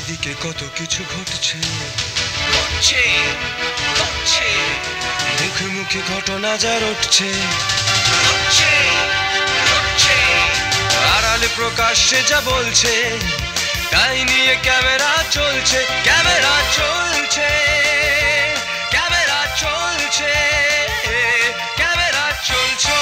চারিদিকে কত কিছু ঘটছে, মুখে মুখে ঘটনা যা রটছে, আড়ালে প্রকাশ্যে যা বলছে, তাই নিয়ে ক্যামেরা চলছে, ক্যামেরা চলছে, ক্যামেরা চলছে, ক্যামেরা চলছে।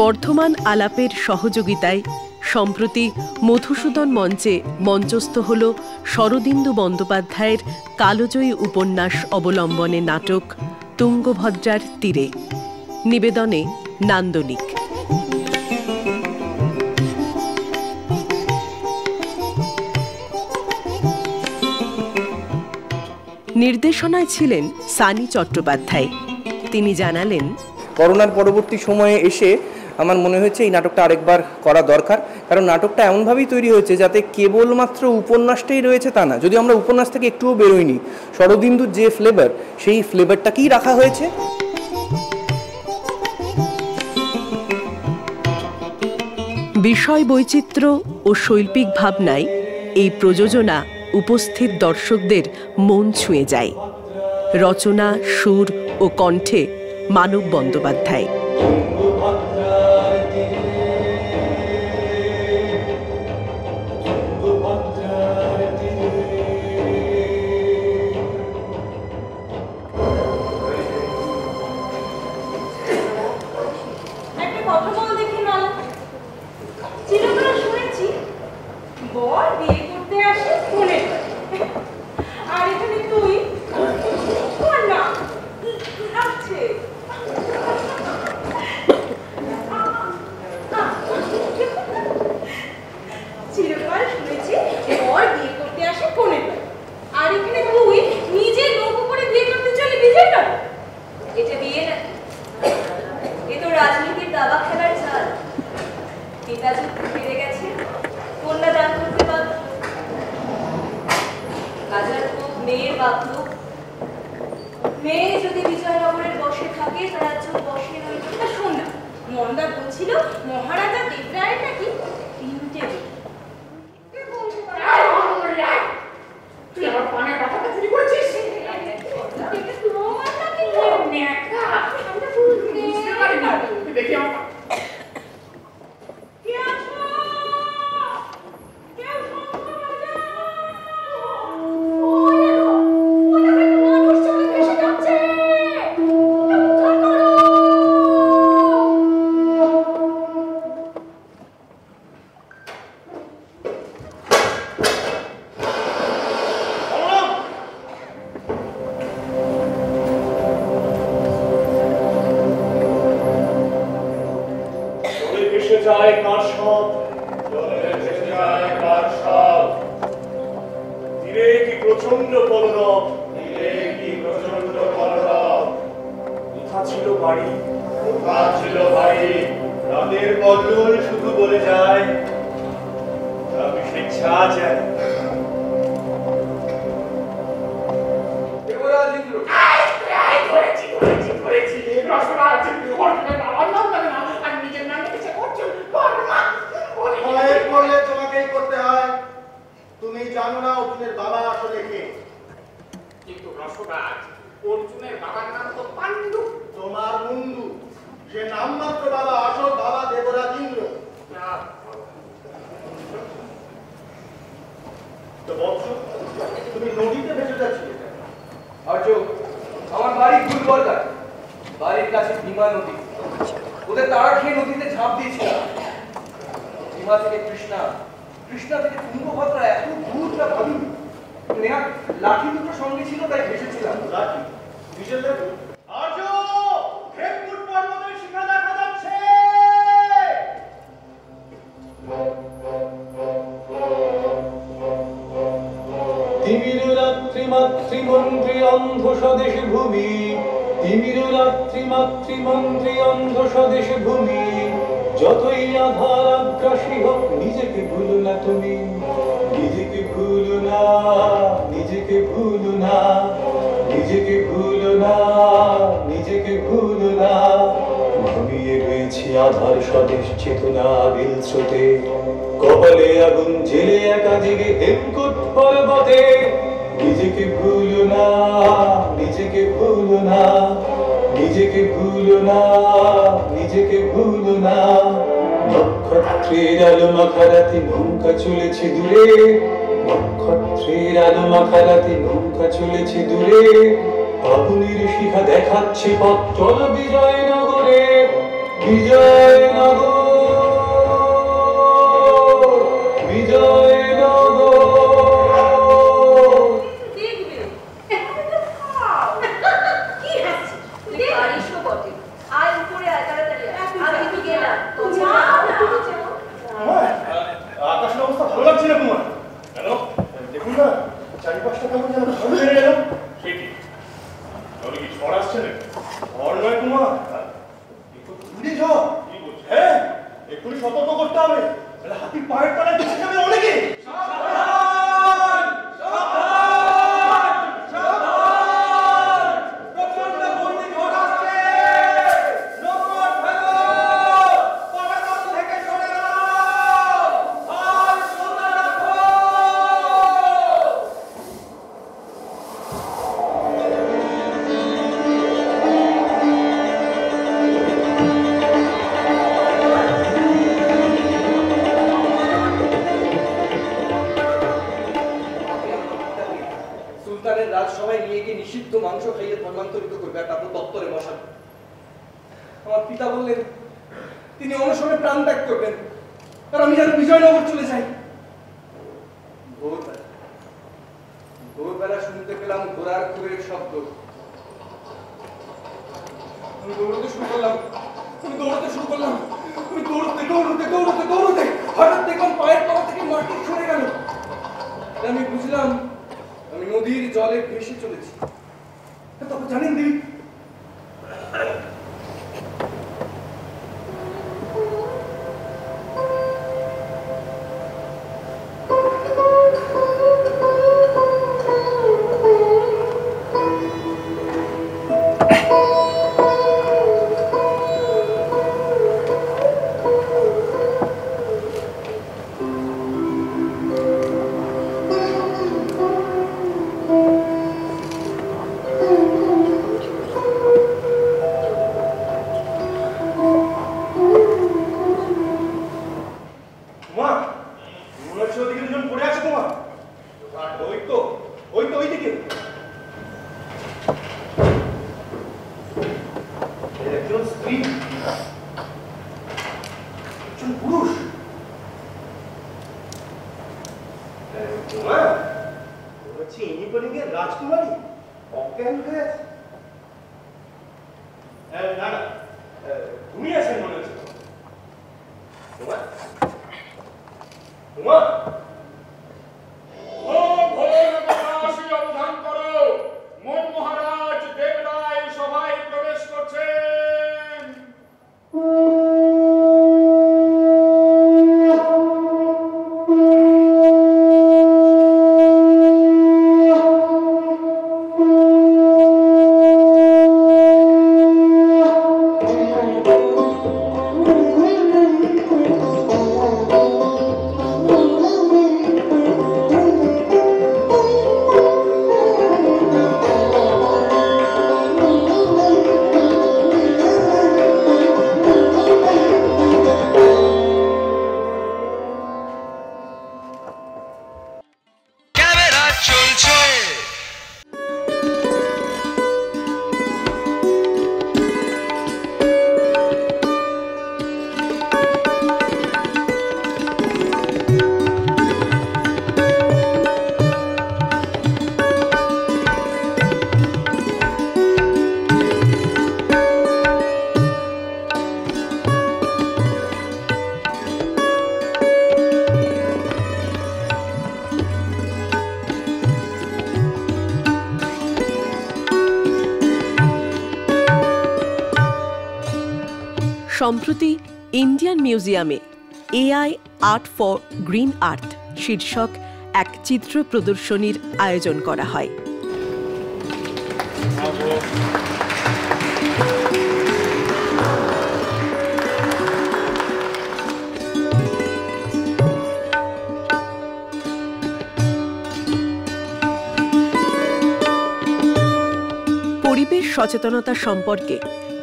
বর্ধমান আলাপের সহযোগিতায় সম্প্রতি মধুসূদন মঞ্চে মঞ্চস্থ হল শরদিন্দু বন্দ্যোপাধ্যায়ের কালজয়ী উপন্যাস অবলম্বনে নাটক তুঙ্গভদ্রার তীরে। নিবেদনে নান্দনিক। নির্দেশনায় ছিলেন সানি চট্টোপাধ্যায়। তিনি জানালেন, করোনার পরবর্তী সময়ে এসে আমার মনে হয়েছে এই নাটকটা আরেকবার করা দরকার, কারণ নাটকটা এমনভাবেই তৈরি হয়েছে যাতে কেবলমাত্র উপন্যাসটাই রয়েছে তা না, যদি আমরা উপন্যাস থেকে একটুও বেরোইনি, শরদিন্দুর যে ফ্লেভার সেই ফ্লেভারটাকেই রাখা হয়েছে। বিষয় বৈচিত্র্য ও শৈল্পিক ভাবনায় এই প্রযোজনা উপস্থিত দর্শকদের মন ছুঁয়ে যায়। রচনা, সুর ও কণ্ঠে মানব বন্দ্যোপাধ্যায়। নিজেকে ভুলো না আধার স্বদেশ চেতনা বিল স্রোতে, কপালে আগুন জেলে একা জেগে হেমকূট পর্বতে। নিজেকে ভুলো না, নিজেকে ভুলো না, নিজেকে ভুলো না, নিজেকে ভুলো না। নক্ষত্রের আলো মাখা রাতে নৌকা চলেছে দূরে, নক্ষত্রের আলো মাখা রাতে নৌকা চলেছে দূরে। আগুনের শিখা দেখাচ্ছে পথ, চল বিজয়নগরে, বিজয়নগর, বিজয়নগর। আকাশের অবস্থা ভালো লাগছে না তোমার? কেন দেখুন না, চারিপাশটা কেমন যেন ভালো বেড়ে গেল। সে কি তাহলে কি ঝড় আসছে না? ঝড় নয় তোমার, ঘূর্ণি ঝড়। কি বলছো? হ্যাঁ, এক্ষুনি সতর্ক করতে হবে, তাহলে হাতির পায়ের তলায় বেঁচে যাবে অনেকে। রাজসভায় নিয়ে গিয়ে নিষিদ্ধ মাংস খাইয়ে ধর্মান্তরিত করবে আর তারপর দপ্তরে বসাবে। আমার পিতা বললেন তিনি অনশনে প্রাণ ত্যাগ করবেন, আর আমি যেন বিজয়নগর চলে যাই। ভোরবেলা শুনতে পেলাম ঘোড়ার খুরের শব্দ। আমি দৌড়তে শুরু করলাম, আমি দৌড়তে শুরু করলাম, আমি দৌড়তে দৌড়তে দৌড়তে দৌড়তে হঠাৎ দেখলাম পায়ের তলা থেকে মাটি সরে গেল। আমি বুঝলাম আমি নদীর জলে ভেসে চলেছি। তখন জানেন দিদি, রাজকুমারী অজ্ঞান হয়ে আছে। না না, তুমি আছেন মনে হচ্ছে। তোমার তোমার অবধান করো, মন মহারাজ দেবরায় সভায় প্রবেশ করছেন। সম্প্রতি ইন্ডিয়ান মিউজিয়ামে এআই আর্ট ফর গ্রিন আর্থ শীর্ষক এক চিত্র প্রদর্শনীর আয়োজন করা হয়। পরিবেশ সচেতনতা সম্পর্কে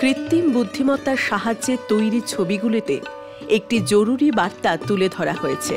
কৃত্রিম বুদ্ধিমত্তার সাহায্যে তৈরি ছবিগুলিতে একটি জরুরি বার্তা তুলে ধরা হয়েছে।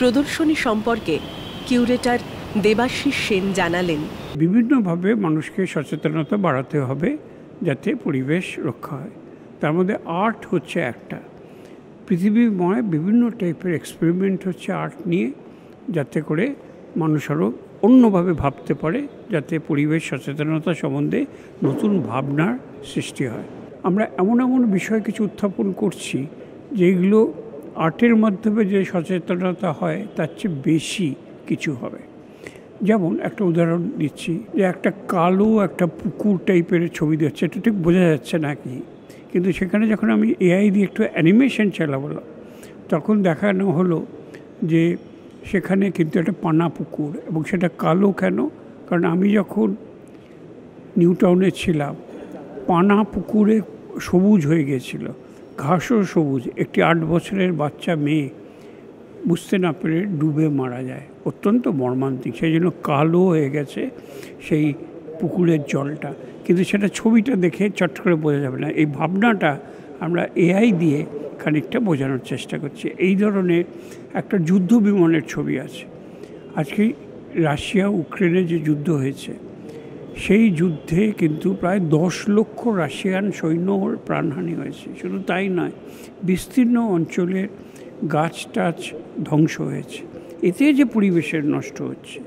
প্রদর্শনী সম্পর্কে কিউরেটর দেবাশিস সেন জানালেন, বিভিন্নভাবে মানুষকে সচেতনতা বাড়াতে হবে যাতে পরিবেশ রক্ষা হয়। তার মধ্যে আর্ট হচ্ছে একটা। পৃথিবীময় বিভিন্ন টাইপের এক্সপেরিমেন্ট হচ্ছে আর্ট নিয়ে, যাতে করে মানুষ আরও অন্যভাবে ভাবতে পারে, যাতে পরিবেশ সচেতনতা সম্বন্ধে নতুন ভাবনার সৃষ্টি হয়। আমরা এমন এমন বিষয় কিছু উত্থাপন করছি যেগুলো আর্টের মাধ্যমে যে সচেতনতা হয় তার চেয়ে বেশি কিছু হবে। যেমন একটা উদাহরণ দিচ্ছি, যে একটা কালো একটা পুকুর টাইপের ছবি দিচ্ছে, এটা ঠিক বোঝা যাচ্ছে না কি, কিন্তু সেখানে যখন আমি এআই দিয়ে একটু অ্যানিমেশন চালাবলাম তখন দেখানো হলো যে সেখানে কিন্তু একটা পানা পুকুর, এবং সেটা কালো কেন? কারণ আমি যখন নিউ টাউনে ছিলাম পানা পুকুরে সবুজ হয়ে গেছিল, ঘাসও সবুজ। একটি 8 বছরের বাচ্চা মেয়ে বুঝতে না পেরে ডুবে মারা যায়, অত্যন্ত মর্মান্তিক। সেই জন্য কালো হয়ে গেছে সেই পুকুরের জলটা, কিন্তু সেটা ছবিটা দেখে চট করে বোঝা যাবে না। এই ভাবনাটা আমরা এআই দিয়ে খানিকটা বোঝানোর চেষ্টা করছি। এই ধরনের একটা যুদ্ধ বিমানের ছবি আছে। আজকে রাশিয়া ইউক্রেনে যে যুদ্ধ হয়েছে, সেই যুদ্ধে কিন্তু প্রায় 10 লক্ষ রাশিয়ান সৈন্যর প্রাণহানি হয়েছে। শুধু তাই নয়, বিস্তীর্ণ অঞ্চলের গাছ টাছ ধ্বংস হয়েছে। এতে যে পরিবেশের নষ্ট হচ্ছে,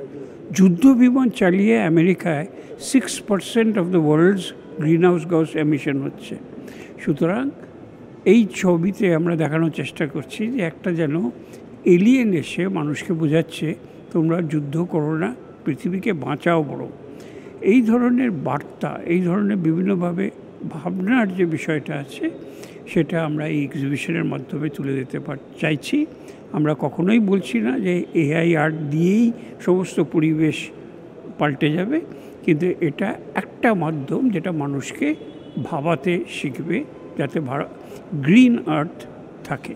যুদ্ধ বিমান চালিয়ে আমেরিকায় 6% of the world's greenhouse gas emission হচ্ছে। সুতরাং এই ছবিতে আমরা দেখানোর চেষ্টা করছি যে একটা যেন এলিয়েন এসে মানুষকে বোঝাচ্ছে তোমরা যুদ্ধ করো না, পৃথিবীকে বাঁচাও বড়। এই ধরনের বার্তা, এই ধরনের বিভিন্নভাবে ভাবনার যে বিষয়টা আছে, সেটা আমরা এই এক্সিবিশনের মাধ্যমে তুলে দিতে চাইছি। আমরা কখনোই বলছি না যে এআই আর্ট দিয়েই সমস্ত পরিবেশ পাল্টে যাবে, কিন্তু এটা একটা মাধ্যম যেটা মানুষকে ভাবাতে শিখবে, যাতে গ্রিন আর্থ থাকে।